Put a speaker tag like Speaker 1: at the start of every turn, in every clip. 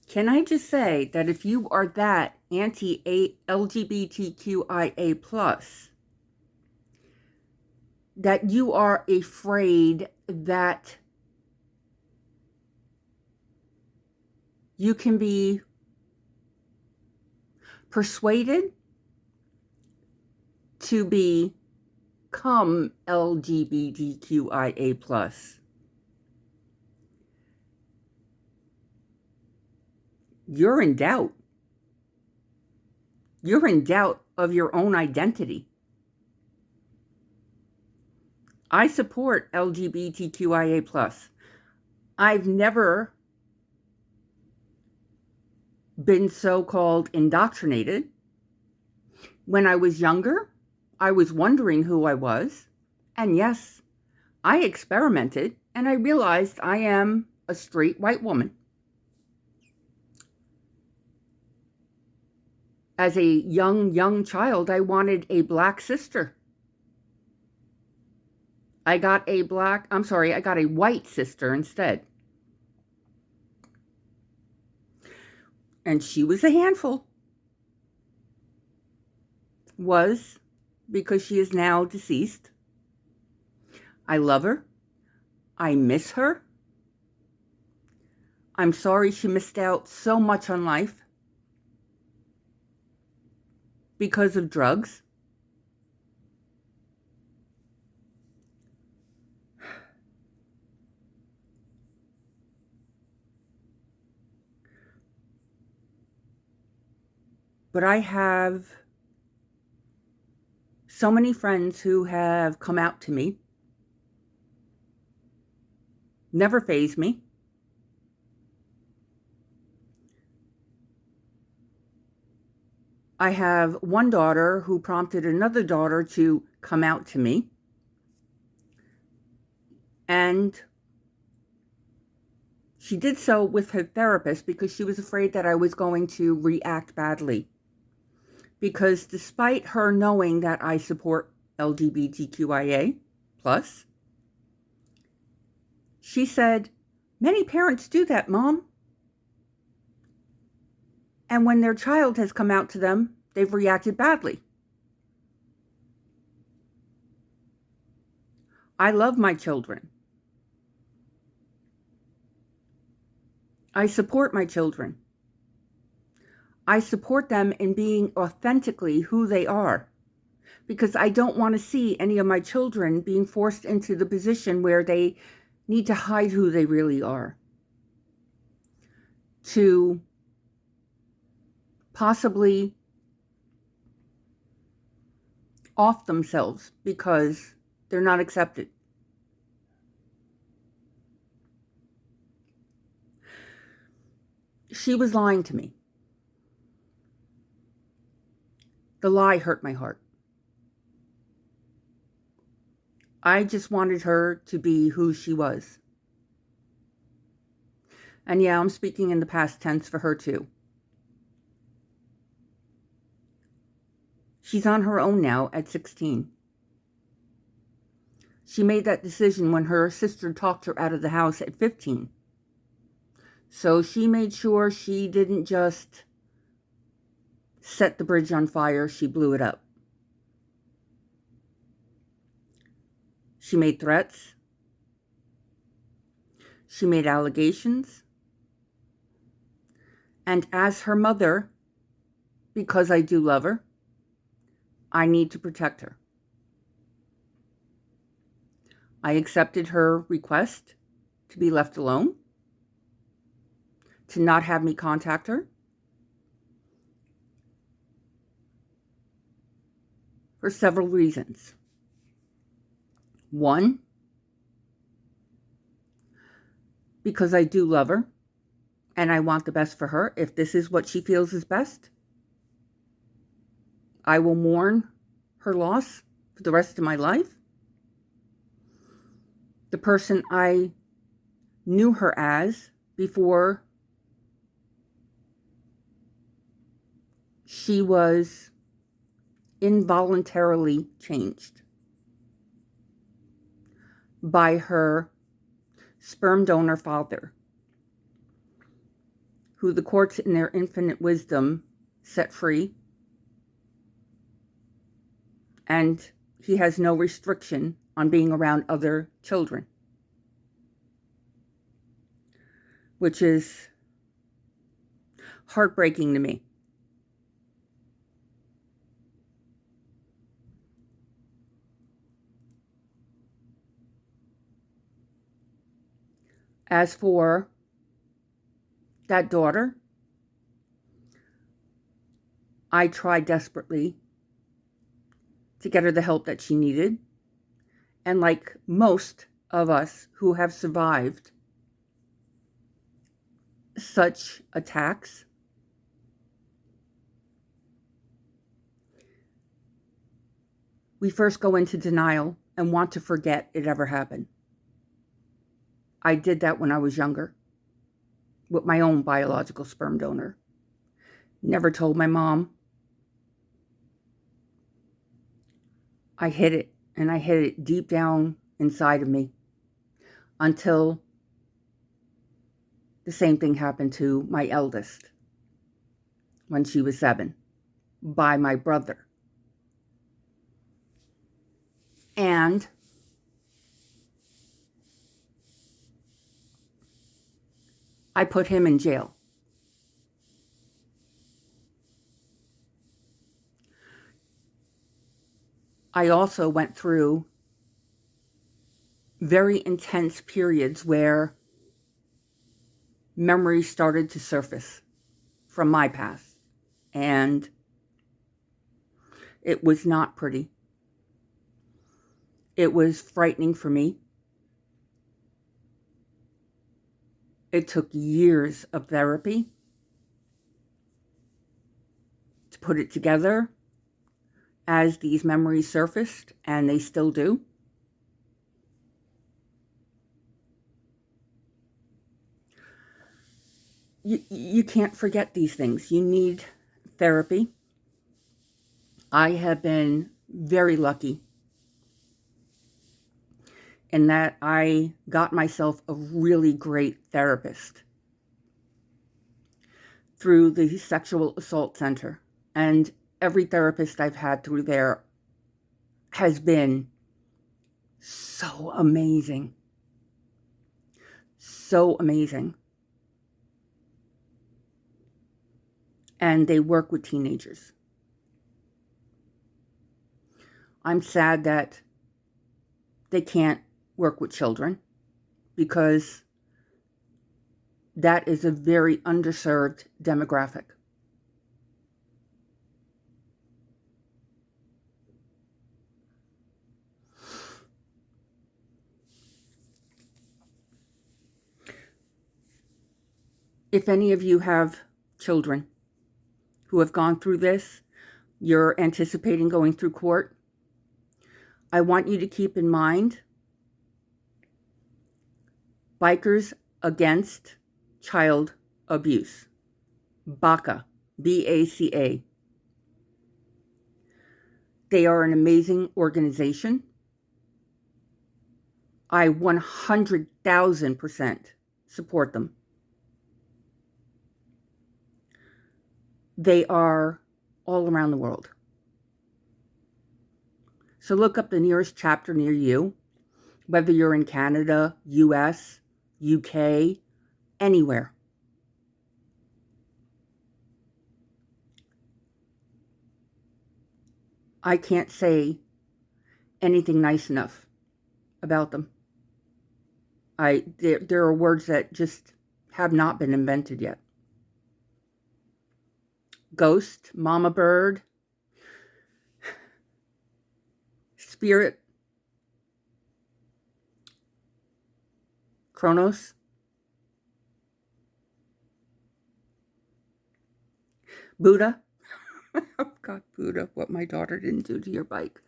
Speaker 1: Can I just say that if you are that anti-LGBTQIA plus, that you are afraid that you can be persuaded to become LGBTQIA plus, you're in doubt. You're in doubt of your own identity. I support LGBTQIA plus. I've never been so-called indoctrinated. When I was younger, I was wondering who I was. And yes, I experimented and I realized I am a straight white woman. As a young child, I wanted a black sister. I got a white sister instead. And she was a handful. Was, because she is now deceased. I love her. I miss her. I'm sorry she missed out so much on life because of drugs. But I have so many friends who have come out to me, never fazed me. I have one daughter who prompted another daughter to come out to me. And she did so with her therapist because she was afraid that I was going to react badly. Because despite her knowing that I support LGBTQIA plus, she said, "Many parents do that, Mom. And when their child has come out to them, they've reacted badly." I love my children. I support my children. I support them in being authentically who they are, because I don't want to see any of my children being forced into the position where they need to hide who they really are, to possibly off themselves because they're not accepted. She was lying to me. The lie hurt my heart. I just wanted her to be who she was. And yeah, I'm speaking in the past tense for her too. She's on her own now at 16. She made that decision when her sister talked her out of the house at 15. So she made sure she didn't just set the bridge on fire, she blew it up. She made threats. She made allegations. And as her mother, because I do love her, I need to protect her. I accepted her request to be left alone, to not have me contact her, for several reasons. One, because I do love her and I want the best for her. If this is what she feels is best, I will mourn her loss for the rest of my life. The person I knew her as before she was involuntarily changed by her sperm donor father, who the courts in their infinite wisdom set free, and he has no restriction on being around other children, which is heartbreaking to me. As for that daughter, I tried desperately to get her the help that she needed. And like most of us who have survived such attacks, we first go into denial and want to forget it ever happened. I did that when I was younger with my own biological sperm donor. Never told my mom. I hid it, and I hid it deep down inside of me until the same thing happened to my eldest when she was 7 by my brother. And I put him in jail. I also went through very intense periods where memories started to surface from my past, and it was not pretty. It was frightening for me. It took years of therapy to put it together as these memories surfaced, and they still do. You can't forget these things. You need therapy. I have been very lucky in that I got myself a really great therapist through the Sexual Assault Center. And every therapist I've had through there has been so amazing. So amazing. And they work with teenagers. I'm sad that they can't work with children because that is a very underserved demographic. If any of you have children who have gone through this, you're anticipating going through court, I want you to keep in mind Bikers Against Child Abuse, BACA, B-A-C-A. They are an amazing organization. I 100,000% support them. They are all around the world. So look up the nearest chapter near you, whether you're in Canada, US, UK, anywhere. I can't say anything nice enough about them. There are words that just have not been invented yet. Ghost, Mama Bird, Spirit, Kronos, Buddha. Oh God, Buddha, what my daughter didn't do to your bike.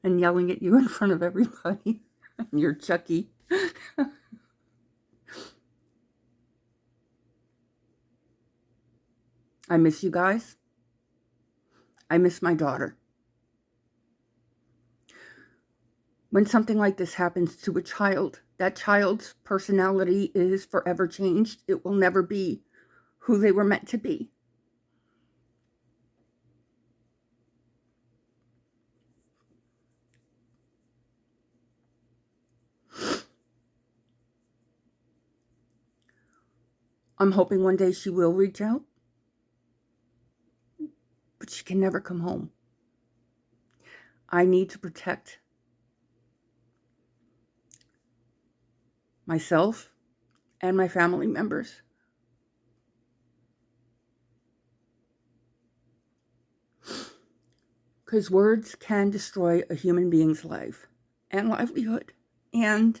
Speaker 1: And yelling at you in front of everybody. And you're Chucky. I miss you guys. I miss my daughter. When something like this happens to a child, that child's personality is forever changed. It will never be who they were meant to be. I'm hoping one day she will reach out, but she can never come home. I need to protect myself and my family members. Because words can destroy a human being's life and livelihood. And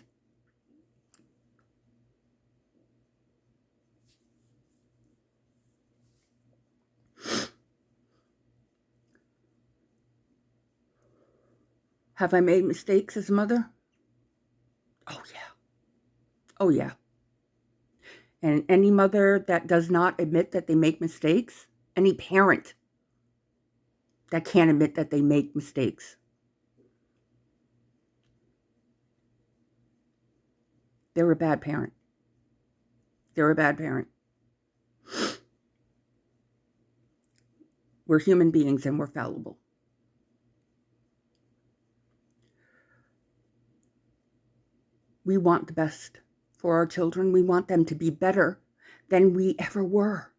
Speaker 1: have I made mistakes as a mother? Oh, yeah. Oh, yeah. And any mother that does not admit that they make mistakes, any parent that can't admit that they make mistakes, they're a bad parent. They're a bad parent. We're human beings and we're fallible. We want the best for our children. We want them to be better than we ever were.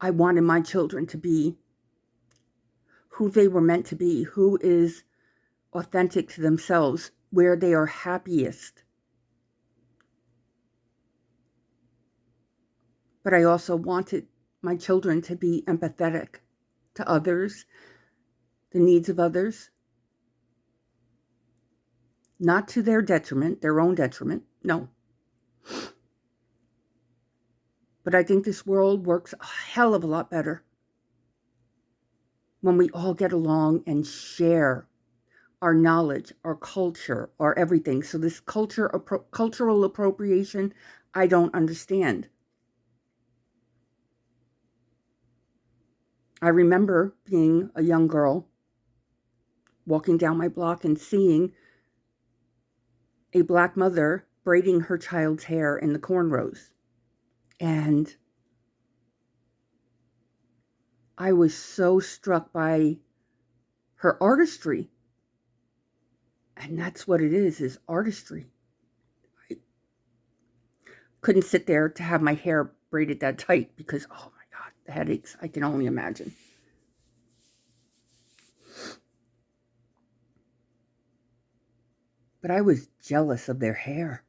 Speaker 1: I wanted my children to be who they were meant to be, who is authentic to themselves, where they are happiest. But I also wanted my children to be empathetic to others, the needs of others, not to their detriment, their own detriment, no. But I think this world works a hell of a lot better when we all get along and share our knowledge, our culture, our everything. So this cultural appropriation, I don't understand. I remember being a young girl, walking down my block and seeing a Black mother braiding her child's hair in the cornrows. And I was so struck by her artistry. And that's what it is artistry. I couldn't sit there to have my hair braided that tight because, oh my God, the headaches, I can only imagine. But I was jealous of their hair.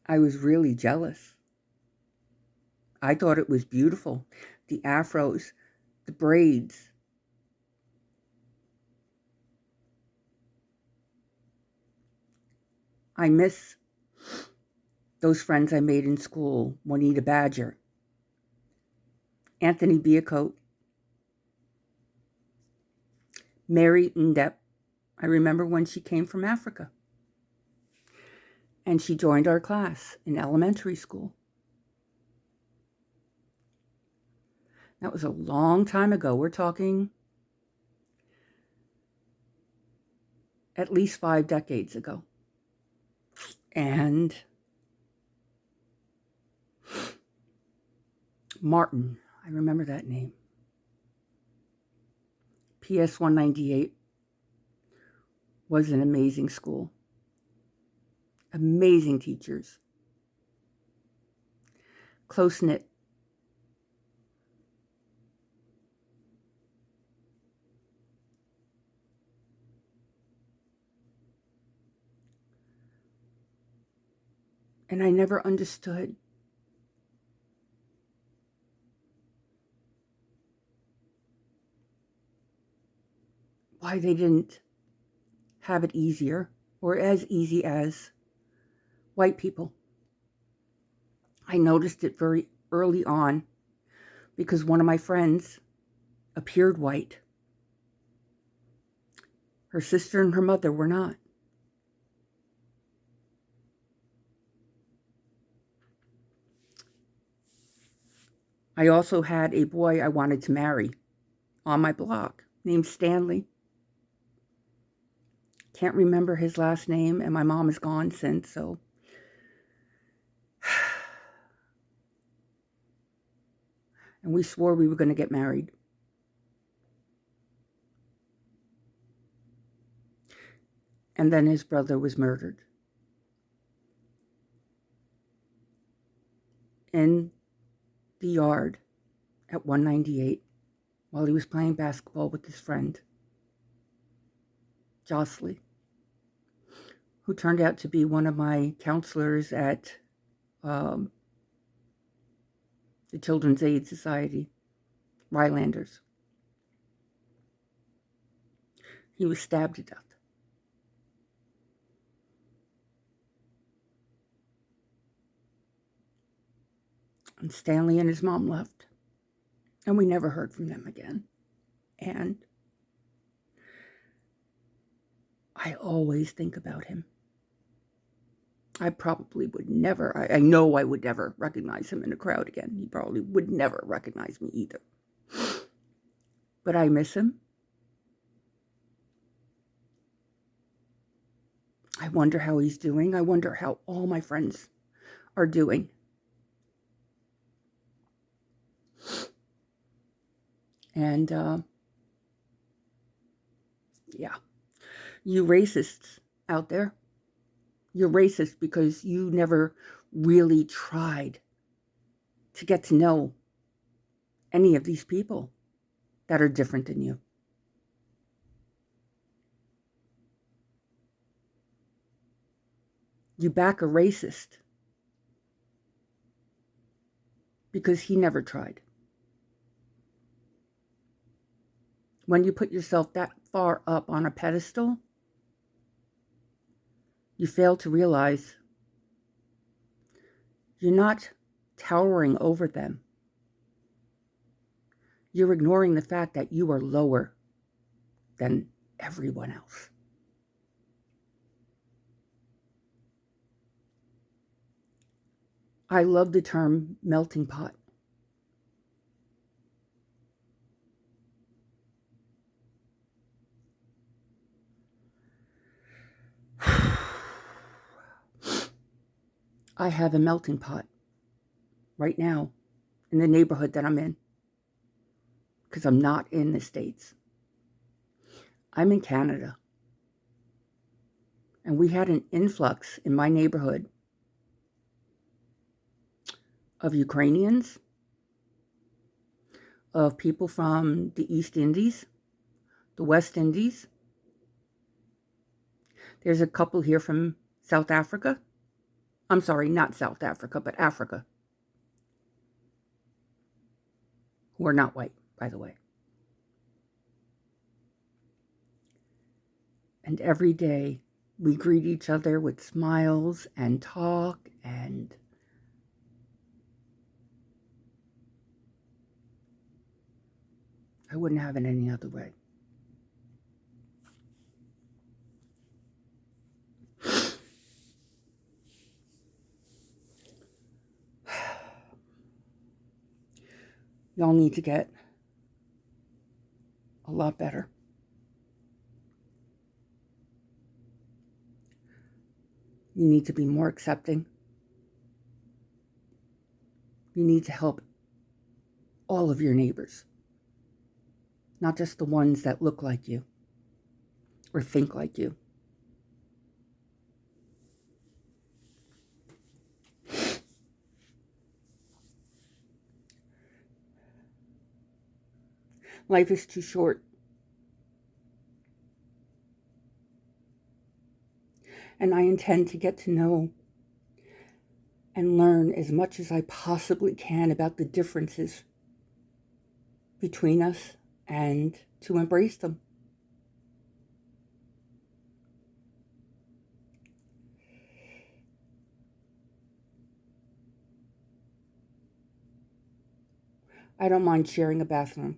Speaker 1: I was really jealous. I thought it was beautiful. The afros, the braids. I miss those friends I made in school. Juanita Badger, Anthony Beacote, Mary Ndep. I remember when she came from Africa. And she joined our class in elementary school. That was a long time ago. We're talking at least 5 decades ago. And Martin, I remember that name. PS 198 was an amazing school. Amazing teachers. Close-knit. And I never understood why they didn't have it easier or as easy as white people. I noticed it very early on because one of my friends appeared white. Her sister and her mother were not. I also had a boy I wanted to marry on my block named Stanley. can't remember his last name, and my mom is gone since, so. And we swore we were going to get married. And then his brother was murdered in the yard at 198 while he was playing basketball with his friend, Jocelyn, who turned out to be one of my counselors at the Children's Aid Society, Rylanders. He was stabbed to death. And Stanley and his mom left. And we never heard from them again. And I always think about him. I probably would never, I know I would never recognize him in a crowd again. He probably would never recognize me either. But I miss him. I wonder how he's doing. I wonder how all my friends are doing. And, yeah, you racists out there, you're racist because you never really tried to get to know any of these people that are different than you. You back a racist because he never tried. When you put yourself that far up on a pedestal, you fail to realize you're not towering over them. You're ignoring the fact that you are lower than everyone else. I love the term melting pot. I have a melting pot right now in the neighborhood that I'm in because I'm not in the States. I'm in Canada. And we had an influx in my neighborhood of Ukrainians, of people from the East Indies, the West Indies. There's a couple here from South Africa. I'm sorry, not South Africa, but Africa. Who are not white, by the way. And every day we greet each other with smiles and talk, and I wouldn't have it any other way. Y'all need to get a lot better. You need to be more accepting. You need to help all of your neighbors, not just the ones that look like you or think like you. Life is too short. And I intend to get to know and learn as much as I possibly can about the differences between us and to embrace them. I don't mind sharing a bathroom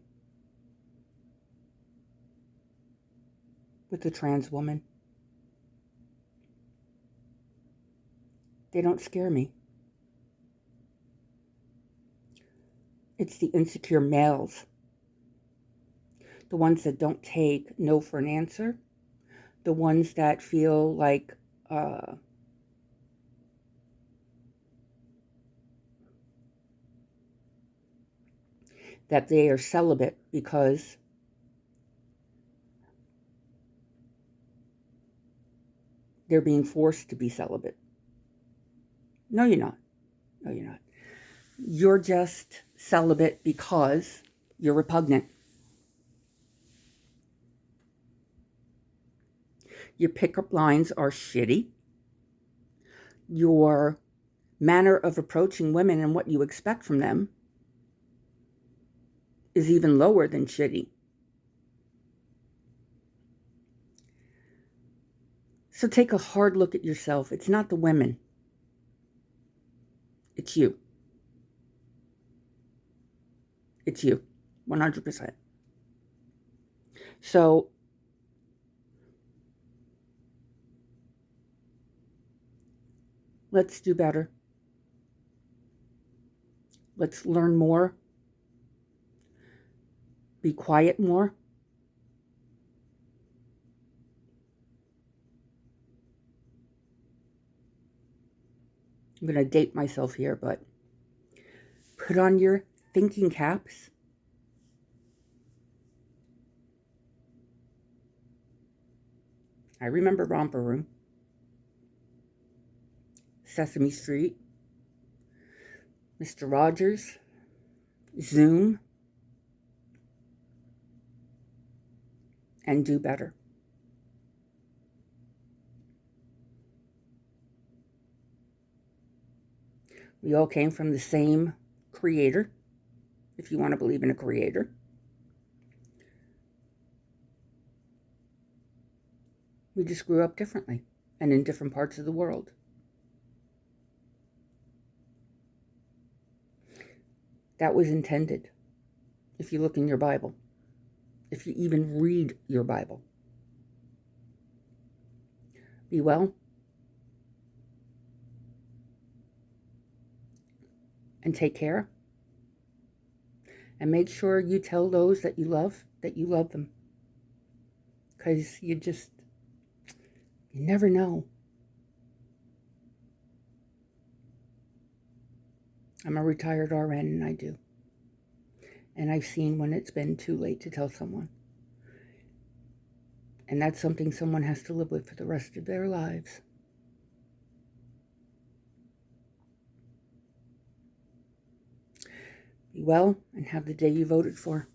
Speaker 1: with a trans woman. They don't scare me. It's the insecure males, the ones that don't take no for an answer, the ones that feel like that they are celibate because they're being forced to be celibate. No, you're not. No, you're not. You're just celibate because you're repugnant. Your pickup lines are shitty. Your manner of approaching women and what you expect from them is even lower than shitty. So take a hard look at yourself. It's not the women. It's you. It's you. 100%. So let's do better. Let's learn more. Be quiet more. I'm going to date myself here, but put on your thinking caps. I remember Romper Room, Sesame Street, Mr. Rogers, Zoom, and do better. We all came from the same creator, if you want to believe in a creator. We just grew up differently and in different parts of the world. That was intended, if you look in your Bible, if you even read your Bible. Be well and take care. And make sure you tell those that you love them. Because you never know. I'm a retired RN and I do. And I've seen when it's been too late to tell someone. And that's something someone has to live with for the rest of their lives. Be well and have the day you voted for.